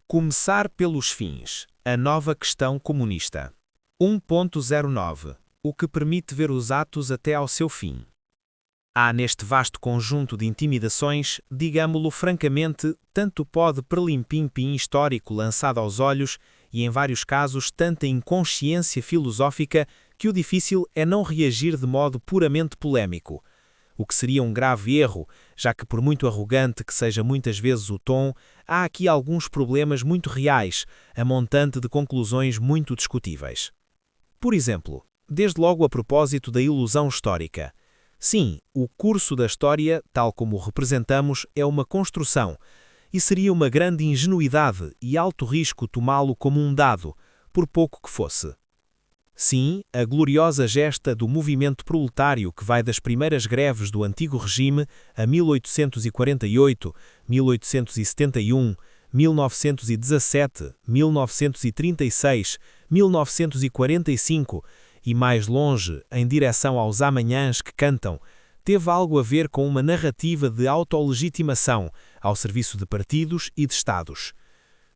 Começar pelos fins. A nova questão comunista. 1.09. O que permite ver os atos até ao seu fim. Há neste vasto conjunto de intimidações, digamo-lo francamente, tanto pó de perlimpimpim histórico lançado aos olhos e, em vários casos, tanta inconsciência filosófica que o difícil é não reagir de modo puramente polémico. O que seria um grave erro, já que por muito arrogante que seja muitas vezes o tom, há aqui alguns problemas muito reais, a montante de conclusões muito discutíveis. Por exemplo, desde logo a propósito da ilusão histórica. Sim, o curso da história, tal como o representamos, é uma construção, e seria uma grande ingenuidade e alto risco tomá-lo como um dado, por pouco que fosse. Sim, a gloriosa gesta do movimento proletário que vai das primeiras greves do antigo regime a 1848, 1871, 1917, 1936, 1945 e mais longe, em direção aos amanhãs que cantam, teve algo a ver com uma narrativa de autolegitimação ao serviço de partidos e de Estados.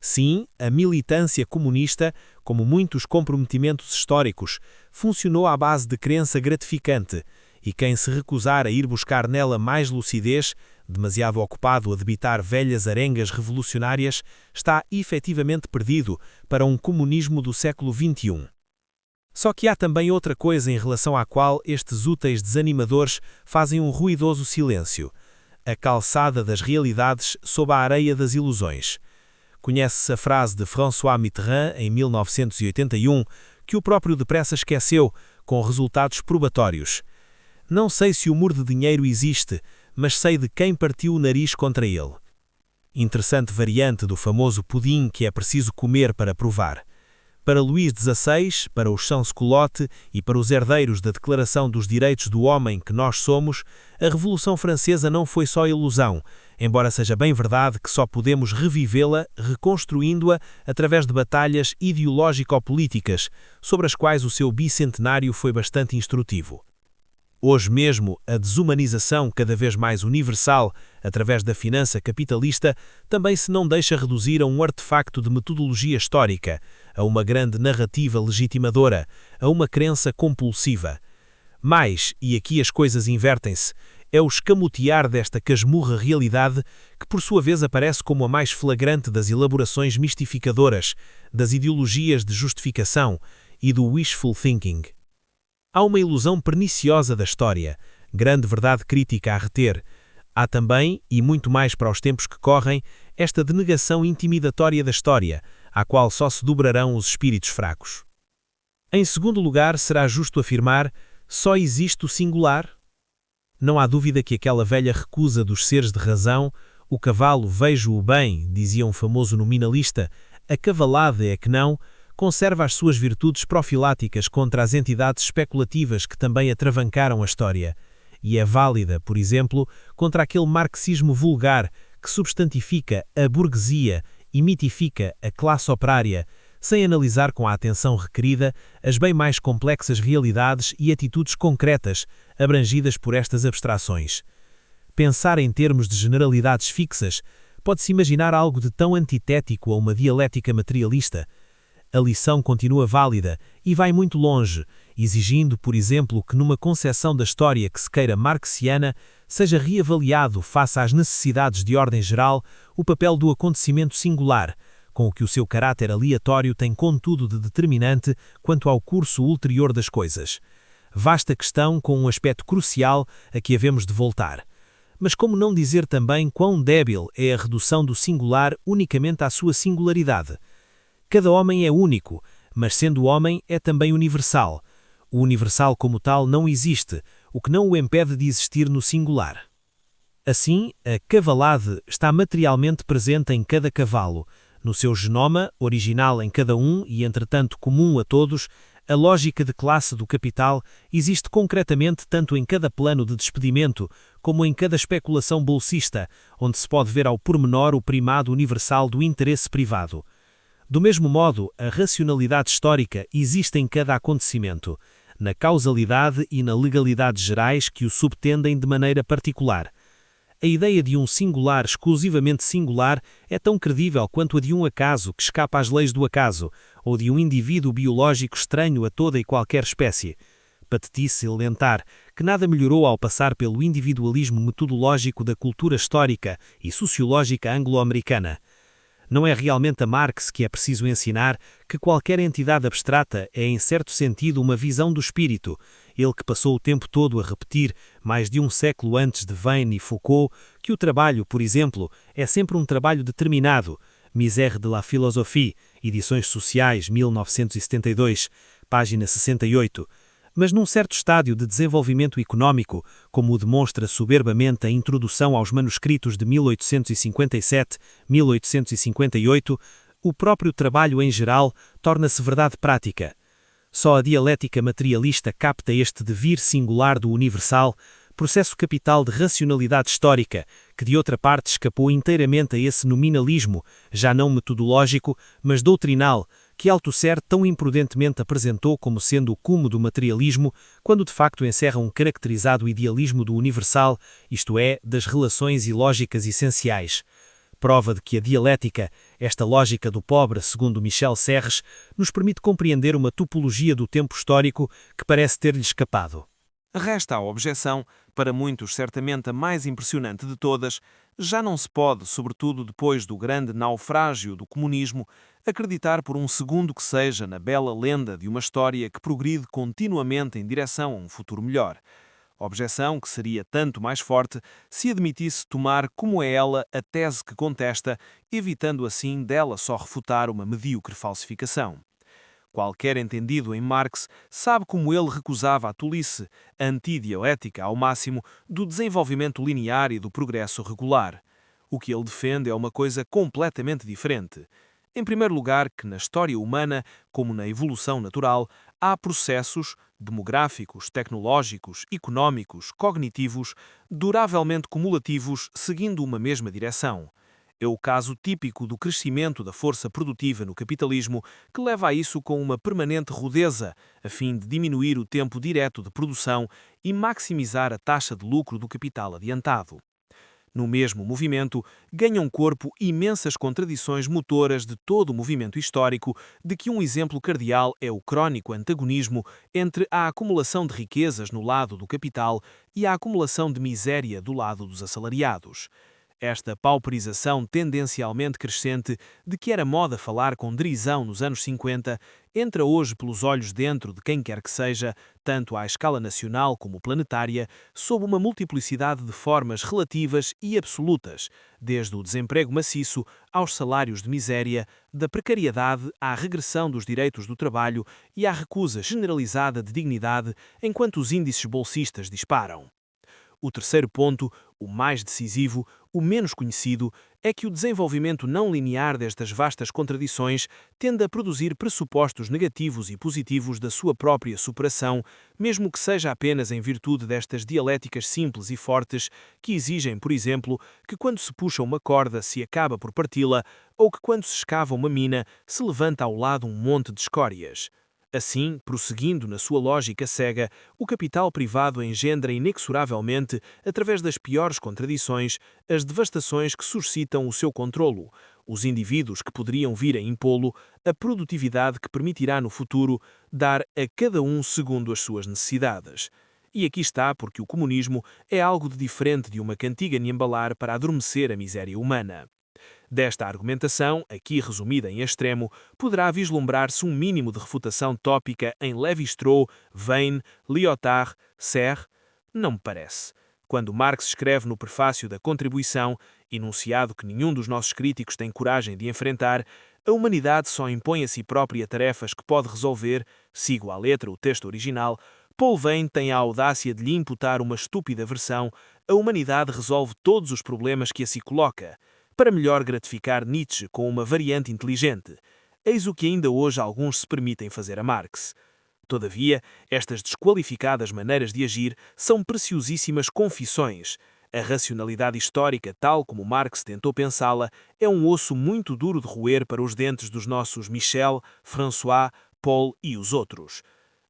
Sim, a militância comunista, como muitos comprometimentos históricos, funcionou à base de crença gratificante, e quem se recusar a ir buscar nela mais lucidez, demasiado ocupado a debitar velhas arengas revolucionárias, está efetivamente perdido para um comunismo do século XXI. Só que há também outra coisa em relação à qual estes úteis desanimadores fazem um ruidoso silêncio: a calçada das realidades sob a areia das ilusões. Conhece-se a frase de François Mitterrand, em 1981, que o próprio depressa esqueceu, com resultados probatórios. Não sei se o muro de dinheiro existe, mas sei de quem partiu o nariz contra ele. Interessante variante do famoso pudim que é preciso comer para provar. Para Luís XVI, para os sans-culottes e para os herdeiros da Declaração dos Direitos do Homem que nós somos, a Revolução Francesa não foi só ilusão, embora seja bem verdade que só podemos revivê-la reconstruindo-a através de batalhas ideológico-políticas, sobre as quais o seu bicentenário foi bastante instrutivo. Hoje mesmo, a desumanização cada vez mais universal, através da finança capitalista, também se não deixa reduzir a um artefacto de metodologia histórica, a uma grande narrativa legitimadora, a uma crença compulsiva. Mais, e aqui as coisas invertem-se, é o escamotear desta casmurra realidade que por sua vez aparece como a mais flagrante das elaborações mistificadoras, das ideologias de justificação e do wishful thinking. Há uma ilusão perniciosa da história, grande verdade crítica a reter. Há também, e muito mais para os tempos que correm, esta denegação intimidatória da história, à qual só se dobrarão os espíritos fracos. Em segundo lugar, será justo afirmar: só existe o singular? Não há dúvida que aquela velha recusa dos seres de razão, o cavalo vejo-o bem, dizia um famoso nominalista, a cavalada é que não, conserva as suas virtudes profiláticas contra as entidades especulativas que também atravancaram a história, e é válida, por exemplo, contra aquele marxismo vulgar que substantifica a burguesia e mitifica a classe operária, sem analisar com a atenção requerida as bem mais complexas realidades e atitudes concretas abrangidas por estas abstrações. Pensar em termos de generalidades fixas, pode-se imaginar algo de tão antitético a uma dialética materialista. A lição continua válida e vai muito longe, exigindo, por exemplo, que numa concepção da história que se queira marxiana, seja reavaliado face às necessidades de ordem geral o papel do acontecimento singular, com o que o seu caráter aleatório tem contudo de determinante quanto ao curso ulterior das coisas. Vasta questão com um aspecto crucial a que havemos de voltar. Mas como não dizer também quão débil é a redução do singular unicamente à sua singularidade? Cada homem é único, mas sendo homem é também universal. O universal como tal não existe, o que não o impede de existir no singular. Assim, a cavalade está materialmente presente em cada cavalo. No seu genoma, original em cada um e entretanto comum a todos, a lógica de classe do capital existe concretamente tanto em cada plano de despedimento como em cada especulação bolsista, onde se pode ver ao pormenor o primado universal do interesse privado. Do mesmo modo, a racionalidade histórica existe em cada acontecimento, na causalidade e na legalidade gerais que o subtendem de maneira particular. A ideia de um singular exclusivamente singular é tão credível quanto a de um acaso que escapa às leis do acaso, ou de um indivíduo biológico estranho a toda e qualquer espécie. Patetice elementar, que nada melhorou ao passar pelo individualismo metodológico da cultura histórica e sociológica anglo-americana. Não é realmente a Marx que é preciso ensinar que qualquer entidade abstrata é, em certo sentido, uma visão do espírito, ele que passou o tempo todo a repetir, mais de um século antes de Veyne e Foucault, que o trabalho, por exemplo, é sempre um trabalho determinado. Misère de la Philosophie, Edições Sociais, 1972, página 68. Mas num certo estádio de desenvolvimento económico, como o demonstra soberbamente a introdução aos manuscritos de 1857-1858, o próprio trabalho em geral torna-se verdade prática. Só a dialética materialista capta este devir singular do universal, processo capital de racionalidade histórica, que de outra parte escapou inteiramente a esse nominalismo, já não metodológico, mas doutrinal, que Althusser tão imprudentemente apresentou como sendo o cume do materialismo, quando de facto encerra um caracterizado idealismo do universal, isto é, das relações ilógicas essenciais. Prova de que a dialética, esta lógica do pobre, segundo Michel Serres, nos permite compreender uma topologia do tempo histórico que parece ter-lhe escapado. Resta a objeção, para muitos certamente a mais impressionante de todas: já não se pode, sobretudo depois do grande naufrágio do comunismo, acreditar por um segundo que seja na bela lenda de uma história que progride continuamente em direção a um futuro melhor. Objeção que seria tanto mais forte se admitisse tomar como é ela a tese que contesta, evitando assim dela só refutar uma medíocre falsificação. Qualquer entendido em Marx sabe como ele recusava a tolice, a antidioética ao máximo, do desenvolvimento linear e do progresso regular. O que ele defende é uma coisa completamente diferente. Em primeiro lugar, que na história humana, como na evolução natural, há processos demográficos, tecnológicos, económicos, cognitivos, duravelmente cumulativos, seguindo uma mesma direção. É o caso típico do crescimento da força produtiva no capitalismo, que leva a isso com uma permanente rudeza, a fim de diminuir o tempo direto de produção e maximizar a taxa de lucro do capital adiantado. No mesmo movimento, ganham corpo imensas contradições motoras de todo o movimento histórico, de que um exemplo cardeal é o crônico antagonismo entre a acumulação de riquezas no lado do capital e a acumulação de miséria do lado dos assalariados. Esta pauperização tendencialmente crescente, de que era moda falar com derisão nos anos 50, entra hoje pelos olhos dentro de quem quer que seja, tanto à escala nacional como planetária, sob uma multiplicidade de formas relativas e absolutas, desde o desemprego maciço aos salários de miséria, da precariedade à regressão dos direitos do trabalho e à recusa generalizada de dignidade, enquanto os índices bolsistas disparam. O terceiro ponto, o mais decisivo, o menos conhecido, é que o desenvolvimento não linear destas vastas contradições tende a produzir pressupostos negativos e positivos da sua própria superação, mesmo que seja apenas em virtude destas dialéticas simples e fortes que exigem, por exemplo, que quando se puxa uma corda se acaba por parti-la, ou que quando se escava uma mina se levanta ao lado um monte de escórias. Assim, prosseguindo na sua lógica cega, o capital privado engendra inexoravelmente, através das piores contradições, as devastações que suscitam o seu controlo, os indivíduos que poderiam vir a impô-lo, a produtividade que permitirá no futuro dar a cada um segundo as suas necessidades. E aqui está porque o comunismo é algo de diferente de uma cantiga Niembalar para adormecer a miséria humana. Desta argumentação, aqui resumida em extremo, poderá vislumbrar-se um mínimo de refutação tópica em Lévi-Strauss, Veyne, Lyotard, Serre? Não me parece. Quando Marx escreve no prefácio da Contribuição, enunciado que nenhum dos nossos críticos tem coragem de enfrentar, a humanidade só impõe a si própria tarefas que pode resolver, sigo à letra o texto original, Paul Veyne tem a audácia de lhe imputar uma estúpida versão: a humanidade resolve todos os problemas que a si coloca, para melhor gratificar Nietzsche com uma variante inteligente. Eis o que ainda hoje alguns se permitem fazer a Marx. Todavia, estas desqualificadas maneiras de agir são preciosíssimas confissões. A racionalidade histórica, tal como Marx tentou pensá-la, é um osso muito duro de roer para os dentes dos nossos Michel, François, Paul e os outros.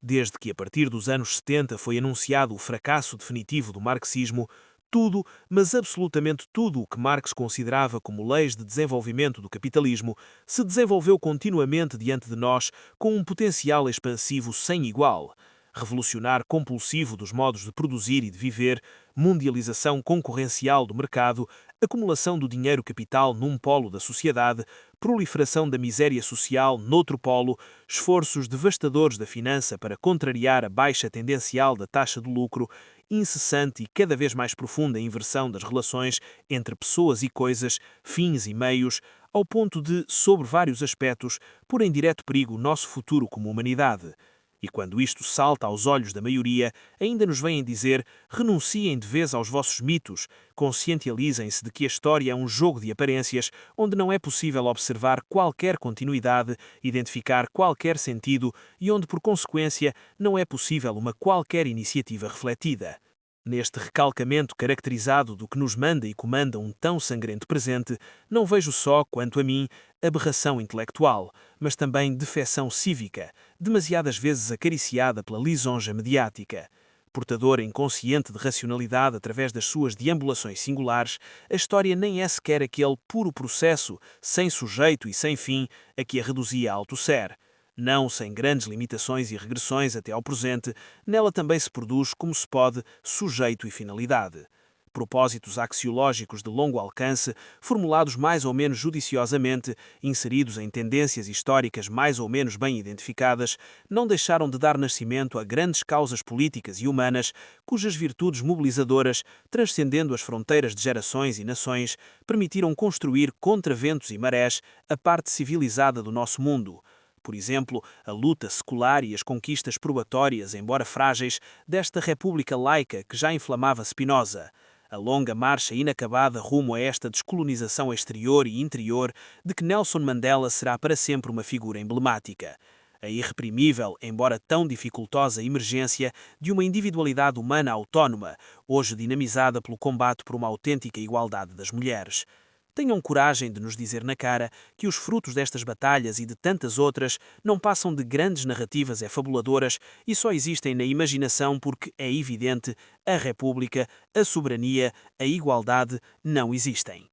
Desde que a partir dos anos 70 foi anunciado o fracasso definitivo do marxismo, Tudo, mas absolutamente tudo o que Marx considerava como leis de desenvolvimento do capitalismo se desenvolveu continuamente diante de nós com um potencial expansivo sem igual. Revolucionar compulsivo dos modos de produzir e de viver, mundialização concorrencial do mercado, acumulação do dinheiro capital num polo da sociedade, proliferação da miséria social noutro polo, esforços devastadores da finança para contrariar a baixa tendencial da taxa de lucro, incessante e cada vez mais profunda inversão das relações entre pessoas e coisas, fins e meios, ao ponto de, sobre vários aspectos, pôr em direto perigo o nosso futuro como humanidade. E quando isto salta aos olhos da maioria, ainda nos vêm dizer: renunciem de vez aos vossos mitos, conscientizem-se de que a história é um jogo de aparências onde não é possível observar qualquer continuidade, identificar qualquer sentido e onde, por consequência, não é possível uma qualquer iniciativa refletida. Neste recalcamento caracterizado do que nos manda e comanda um tão sangrento presente, não vejo só, quanto a mim, aberração intelectual, mas também defecção cívica, demasiadas vezes acariciada pela lisonja mediática. Portadora inconsciente de racionalidade através das suas deambulações singulares, a história nem é sequer aquele puro processo, sem sujeito e sem fim, a que a reduzia a Althusser. Não sem grandes limitações e regressões até ao presente, nela também se produz, como se pode, sujeito e finalidade. Propósitos axiológicos de longo alcance, formulados mais ou menos judiciosamente, inseridos em tendências históricas mais ou menos bem identificadas, não deixaram de dar nascimento a grandes causas políticas e humanas, cujas virtudes mobilizadoras, transcendendo as fronteiras de gerações e nações, permitiram construir contra ventos e marés a parte civilizada do nosso mundo. Por exemplo, a luta secular e as conquistas probatórias, embora frágeis, desta república laica que já inflamava Spinoza. A longa marcha inacabada rumo a esta descolonização exterior e interior, de que Nelson Mandela será para sempre uma figura emblemática. A irreprimível, embora tão dificultosa emergência de uma individualidade humana autónoma, hoje dinamizada pelo combate por uma autêntica igualdade das mulheres. Tenham coragem de nos dizer na cara que os frutos destas batalhas e de tantas outras não passam de grandes narrativas efabuladoras e só existem na imaginação porque, é evidente, a República, a soberania, a igualdade não existem.